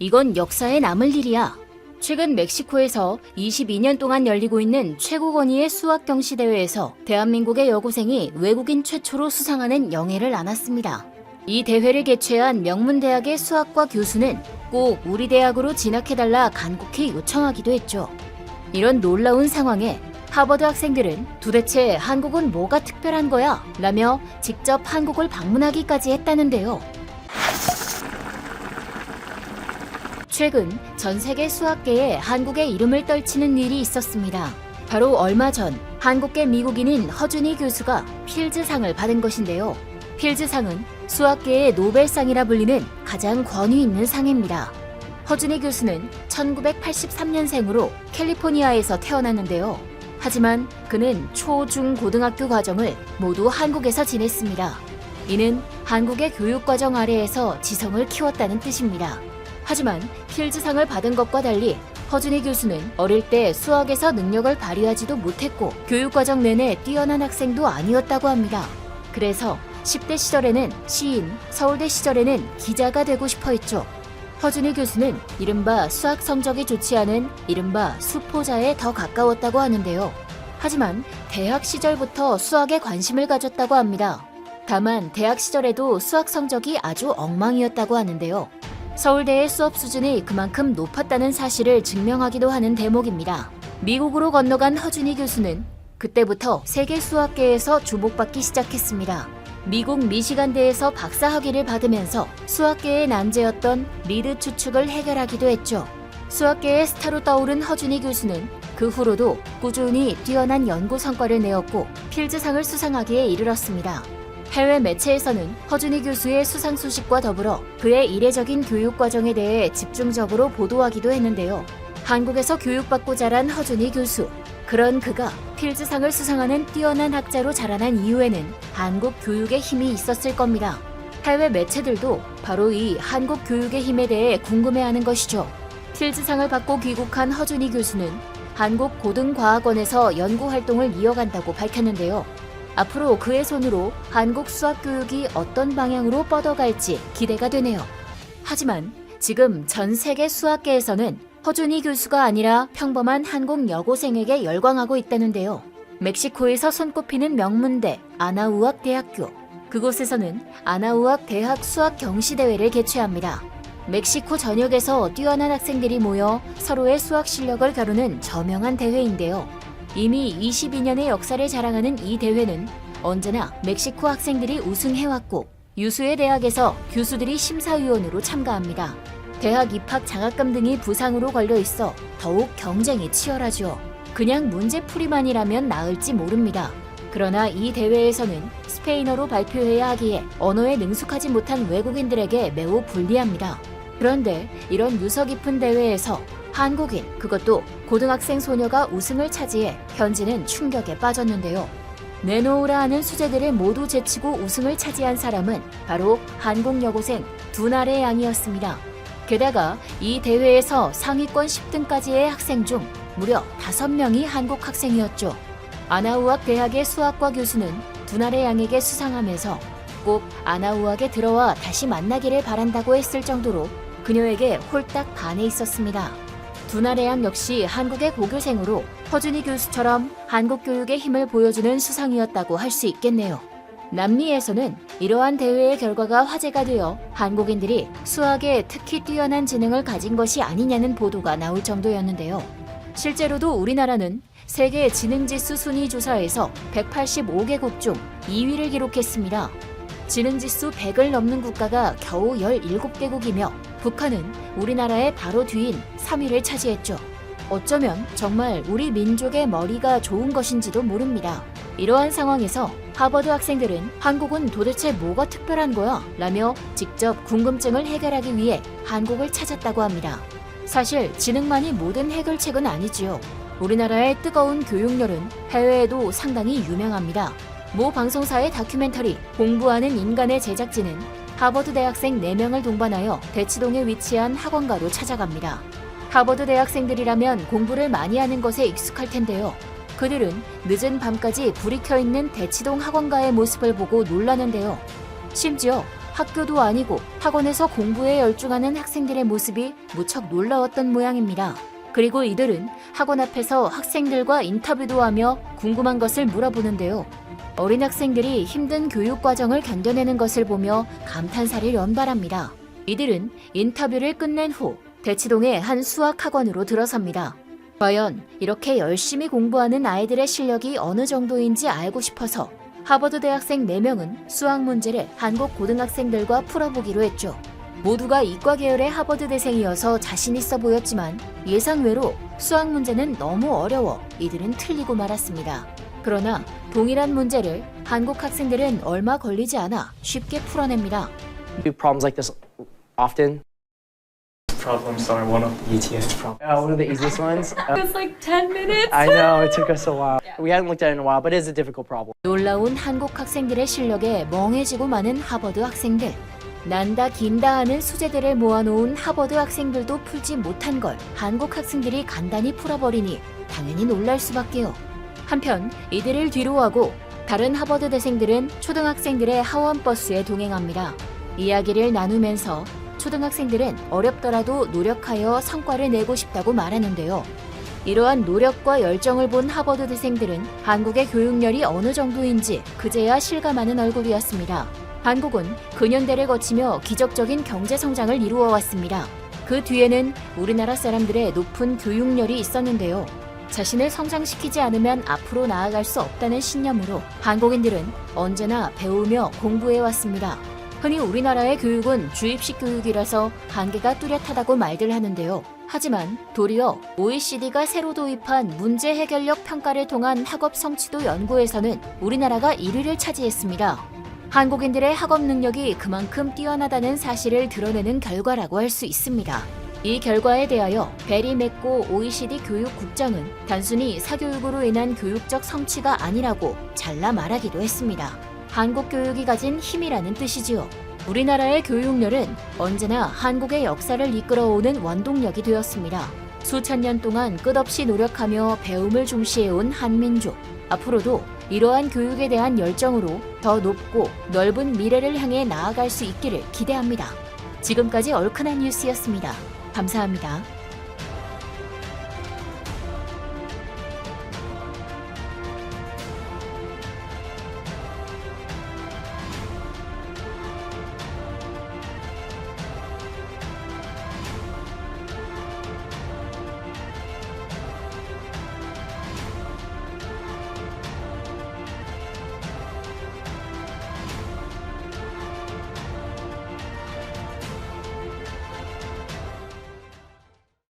이건 역사에 남을 일이야. 최근 멕시코에서 22년 동안 열리고 있는 최고 권위의 수학 경시 대회에서 대한민국의 여고생이 외국인 최초로 수상하는 영예를 안았습니다. 이 대회를 개최한 명문대학의 수학과 교수는 꼭 우리 대학으로 진학해달라 간곡히 요청하기도 했죠. 이런 놀라운 상황에 하버드 학생들은 도대체 한국은 뭐가 특별한 거야? 라며 직접 한국을 방문하기까지 했다는데요. 최근 전 세계 수학계에 한국의 이름을 떨치는 일이 있었습니다. 바로 얼마 전 한국계 미국인인 허준희 교수가 필즈상을 받은 것인데요. 필즈상은 수학계의 노벨상이라 불리는 가장 권위 있는 상입니다. 허준희 교수는 1983년생으로 캘리포니아에서 태어났는데요. 하지만 그는 초, 중, 고등학교 과정을 모두 한국에서 지냈습니다. 이는 한국의 교육과정 아래에서 지성을 키웠다는 뜻입니다. 하지만 필즈상을 받은 것과 달리 허준희 교수는 어릴 때 수학에서 능력을 발휘하지도 못했고 교육과정 내내 뛰어난 학생도 아니었다고 합니다. 그래서 10대 시절에는 시인, 서울대 시절에는 기자가 되고 싶어 했죠. 허준희 교수는 이른바 수학 성적이 좋지 않은 이른바 수포자에 더 가까웠다고 하는데요. 하지만 대학 시절부터 수학에 관심을 가졌다고 합니다. 다만 대학 시절에도 수학 성적이 아주 엉망이었다고 하는데요. 서울대의 수업 수준이 그만큼 높았다는 사실을 증명하기도 하는 대목입니다. 미국으로 건너간 허준희 교수는 그때부터 세계 수학계에서 주목받기 시작했습니다. 미국 미시간대에서 박사학위를 받으면서 수학계의 난제였던 리드 추측을 해결하기도 했죠. 수학계의 스타로 떠오른 허준희 교수는 그 후로도 꾸준히 뛰어난 연구 성과를 내었고 필즈상을 수상하기에 이르렀습니다. 해외 매체에서는 허준희 교수의 수상 소식과 더불어 그의 이례적인 교육 과정에 대해 집중적으로 보도하기도 했는데요. 한국에서 교육받고 자란 허준희 교수. 그런 그가 필즈상을 수상하는 뛰어난 학자로 자라난 이유에는 한국 교육의 힘이 있었을 겁니다. 해외 매체들도 바로 이 한국 교육의 힘에 대해 궁금해하는 것이죠. 필즈상을 받고 귀국한 허준희 교수는 한국고등과학원에서 연구활동을 이어간다고 밝혔는데요. 앞으로 그의 손으로 한국 수학 교육이 어떤 방향으로 뻗어갈지 기대가 되네요. 하지만 지금 전 세계 수학계에서는 허준희 교수가 아니라 평범한 한국 여고생에게 열광하고 있다는데요. 멕시코에서 손꼽히는 명문대 아나우악 대학교. 그곳에서는 아나우악 대학 수학 경시대회를 개최합니다. 멕시코 전역에서 뛰어난 학생들이 모여 서로의 수학 실력을 겨루는 저명한 대회인데요. 이미 22년의 역사를 자랑하는 이 대회는 언제나 멕시코 학생들이 우승해왔고 유수의 대학에서 교수들이 심사위원으로 참가합니다. 대학 입학 장학금 등이 부상으로 걸려 있어 더욱 경쟁이 치열하죠. 그냥 문제풀이만이라면 나을지 모릅니다. 그러나 이 대회에서는 스페인어로 발표해야 하기에 언어에 능숙하지 못한 외국인들에게 매우 불리합니다. 그런데 이런 유서 깊은 대회에서 한국인, 그것도 고등학생 소녀가 우승을 차지해 현지는 충격에 빠졌는데요. 내놓으라 하는 수재들을 모두 제치고 우승을 차지한 사람은 바로 한국 여고생 두나레 양이었습니다. 게다가 이 대회에서 상위권 10등까지의 학생 중 무려 5명이 한국 학생이었죠. 아나우악 대학의 수학과 교수는 두나레 양에게 수상하면서 꼭 아나우악에 들어와 다시 만나기를 바란다고 했을 정도로 그녀에게 홀딱 반해 있었습니다. 두나레 양 역시 한국의 고교생으로 허준희 교수처럼 한국 교육의 힘을 보여주는 수상이었다고 할 수 있겠네요. 남미에서는 이러한 대회의 결과가 화제가 되어 한국인들이 수학에 특히 뛰어난 지능을 가진 것이 아니냐는 보도가 나올 정도였는데요. 실제로도 우리나라는 세계 지능지수 순위 조사에서 185개국 중 2위를 기록했습니다. 지능지수 100을 넘는 국가가 겨우 17개국이며 북한은 우리나라의 바로 뒤인 3위를 차지했죠. 어쩌면 정말 우리 민족의 머리가 좋은 것인지도 모릅니다. 이러한 상황에서 하버드 학생들은 한국은 도대체 뭐가 특별한 거야? 라며 직접 궁금증을 해결하기 위해 한국을 찾았다고 합니다. 사실 지능만이 모든 해결책은 아니지요. 우리나라의 뜨거운 교육열은 해외에도 상당히 유명합니다. 모 방송사의 다큐멘터리 공부하는 인간의 제작진은 하버드 대학생 4명을 동반하여 대치동에 위치한 학원가로 찾아갑니다. 하버드 대학생들이라면 공부를 많이 하는 것에 익숙할 텐데요. 그들은 늦은 밤까지 불이 켜있는 대치동 학원가의 모습을 보고 놀라는데요. 심지어 학교도 아니고 학원에서 공부에 열중하는 학생들의 모습이 무척 놀라웠던 모양입니다. 그리고 이들은 학원 앞에서 학생들과 인터뷰도 하며 궁금한 것을 물어보는데요. 어린 학생들이 힘든 교육 과정을 견뎌내는 것을 보며 감탄사를 연발합니다. 이들은 인터뷰를 끝낸 후 대치동의 한 수학 학원으로 들어섭니다. 과연 이렇게 열심히 공부하는 아이들의 실력이 어느 정도인지 알고 싶어서 하버드 대학생 4명은 수학 문제를 한국 고등학생들과 풀어보기로 했죠. 모두가 이과 계열의 하버드 대생이어서 자신 있어 보였지만 예상외로 수학 문제는 너무 어려워 이들은 틀리고 말았습니다. 그러나 동일한 문제를 한국 학생들은 얼마 걸리지 않아 쉽게 풀어냅니다. Do problems like this often? Problems are one of the easiest problems. One of the easiest ones. It was like 10 minutes. I know, it took us a while. We hadn't looked at it in a while, but it is a difficult problem. 놀라운 한국 학생들의 실력에 멍해지고 마는 하버드 학생들. 난다 긴다 하는 수제들을 모아놓은 하버드 학생들도 풀지 못한 걸 한국 학생들이 간단히 풀어버리니 당연히 놀랄 수밖에요. 한편 이들을 뒤로하고 다른 하버드 대생들은 초등학생들의 하원버스에 동행합니다. 이야기를 나누면서 초등학생들은 어렵더라도 노력하여 성과를 내고 싶다고 말하는데요. 이러한 노력과 열정을 본 하버드 대생들은 한국의 교육열이 어느 정도인지 그제야 실감하는 얼굴이었습니다. 한국은 근현대를 거치며 기적적인 경제 성장을 이루어 왔습니다. 그 뒤에는 우리나라 사람들의 높은 교육열이 있었는데요. 자신을 성장시키지 않으면 앞으로 나아갈 수 없다는 신념으로 한국인들은 언제나 배우며 공부해 왔습니다. 흔히 우리나라의 교육은 주입식 교육이라서 한계가 뚜렷하다고 말들 하는데요. 하지만 도리어 OECD가 새로 도입한 문제 해결력 평가를 통한 학업 성취도 연구에서는 우리나라가 1위를 차지했습니다. 한국인들의 학업 능력이 그만큼 뛰어나다는 사실을 드러내는 결과라고 할 수 있습니다. 이 결과에 대하여 베리 맥고 OECD 교육국장은 단순히 사교육으로 인한 교육적 성취가 아니라고 잘라 말하기도 했습니다. 한국 교육이 가진 힘이라는 뜻이지요. 우리나라의 교육열은 언제나 한국의 역사를 이끌어오는 원동력이 되었습니다. 수천 년 동안 끝없이 노력하며 배움을 중시해온 한민족. 앞으로도 이러한 교육에 대한 열정으로 더 높고 넓은 미래를 향해 나아갈 수 있기를 기대합니다. 지금까지 얼큰한 뉴스였습니다. 감사합니다.